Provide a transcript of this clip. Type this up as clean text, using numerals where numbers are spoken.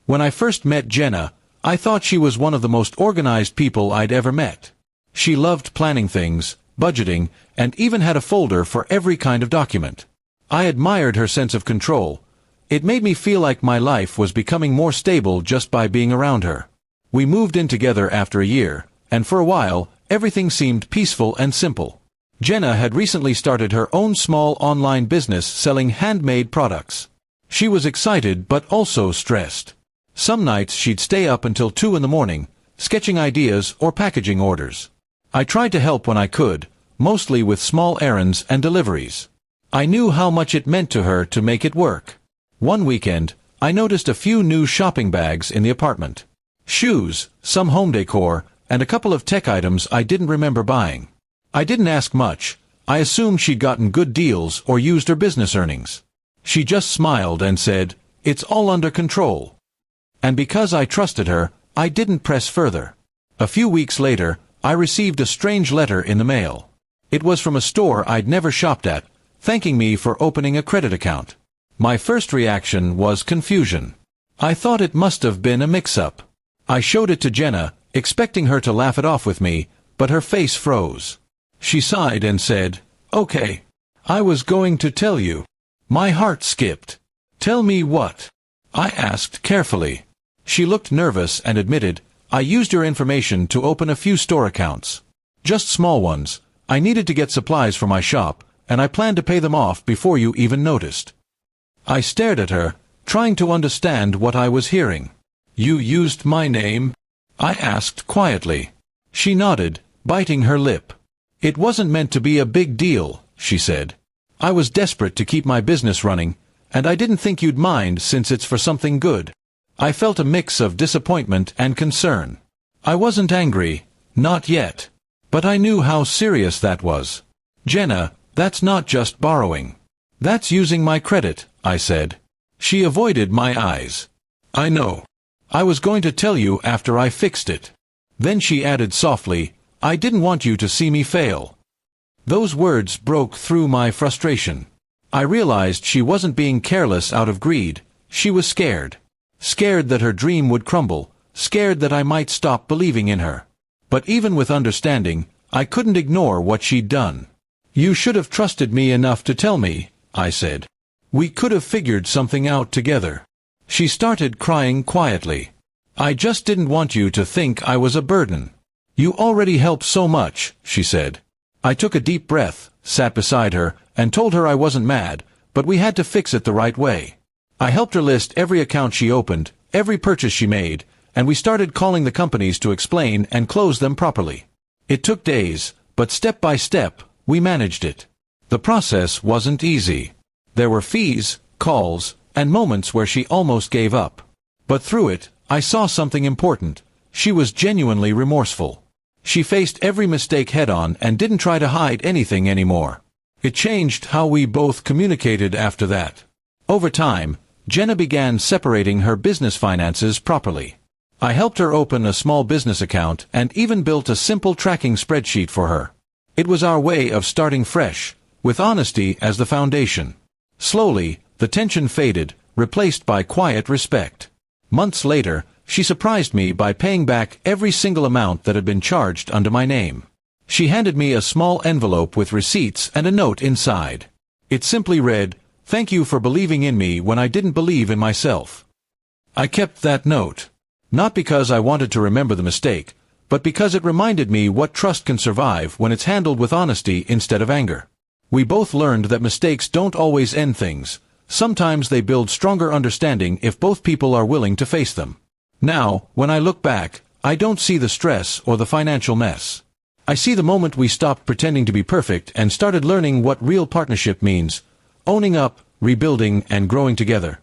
When I first met Jenna, I thought she was one of the most organized people I'd ever met. She loved planning things, budgeting, and even had a folder for every kind of document. I admired her sense of control. It made me feel like my life was becoming more stable just by being around her. We moved in together after a year, and for a while, everything seemed peaceful and simple. Jenna had recently started her own small online business selling handmade products. She was excited but also stressed. Some nights she'd stay up until 2 in the morning, sketching ideas or packaging orders. I tried to help when I could, mostly with small errands and deliveries. I knew how much it meant to her to make it work. One weekend, I noticed a few new shopping bags in the apartment. Shoes, some home decor, and a couple of tech items I didn't remember buying. I didn't ask much. I assumed she'd gotten good deals or used her business earnings. She just smiled and said, "It's all under control." And because I trusted her, I didn't press further. A few weeks later, I received a strange letter in the mail. It was from a store I'd never shopped at, thanking me for opening a credit account. My first reaction was confusion. I thought it must have been a mix-up. I showed it to Jenna, expecting her to laugh it off with me, but her face froze. She sighed and said, "Okay. I was going to tell you." My heart skipped. "Tell me what?" I asked carefully. She looked nervous and admitted, "I used your information to open a few store accounts. Just small ones. I needed to get supplies for my shop, and I planned to pay them off before you even noticed." I stared at her, trying to understand what I was hearing. "You used my name?" I asked quietly. She nodded, biting her lip. "It wasn't meant to be a big deal," she said. "I was desperate to keep my business running, and I didn't think you'd mind since it's for something good." I felt a mix of disappointment and concern. I wasn't angry, not yet. But I knew how serious that was. "Jenna, that's not just borrowing. That's using my credit," I said. She avoided my eyes. "I know. I was going to tell you after I fixed it." Then she added softly, "I didn't want you to see me fail." Those words broke through my frustration. I realized she wasn't being careless out of greed. She was scared. Scared that her dream would crumble, scared that I might stop believing in her. But even with understanding, I couldn't ignore what she'd done. "You should have trusted me enough to tell me," I said. "We could have figured something out together." She started crying quietly. "I just didn't want you to think I was a burden." "You already help so much," she said. I took a deep breath, sat beside her, and told her I wasn't mad, but we had to fix it the right way. I helped her list every account she opened, every purchase she made, and we started calling the companies to explain and close them properly. It took days, but step by step, we managed it. The process wasn't easy. There were fees, calls, and moments where she almost gave up. But through it, I saw something important. She was genuinely remorseful. She faced every mistake head-on and didn't try to hide anything anymore. It changed how we both communicated after that. Over time, Jenna began separating her business finances properly. I helped her open a small business account and even built a simple tracking spreadsheet for her. It was our way of starting fresh, with honesty as the foundation. Slowly, the tension faded, replaced by quiet respect. Months later, she surprised me by paying back every single amount that had been charged under my name. She handed me a small envelope with receipts and a note inside. It simply read, "Thank you for believing in me when I didn't believe in myself." I kept that note. Not because I wanted to remember the mistake, but because it reminded me what trust can survive when it's handled with honesty instead of anger. We both learned that mistakes don't always end things. Sometimes they build stronger understanding if both people are willing to face them. Now, when I look back, I don't see the stress or the financial mess. I see the moment we stopped pretending to be perfect and started learning what real partnership means: owning up, rebuilding, and growing together.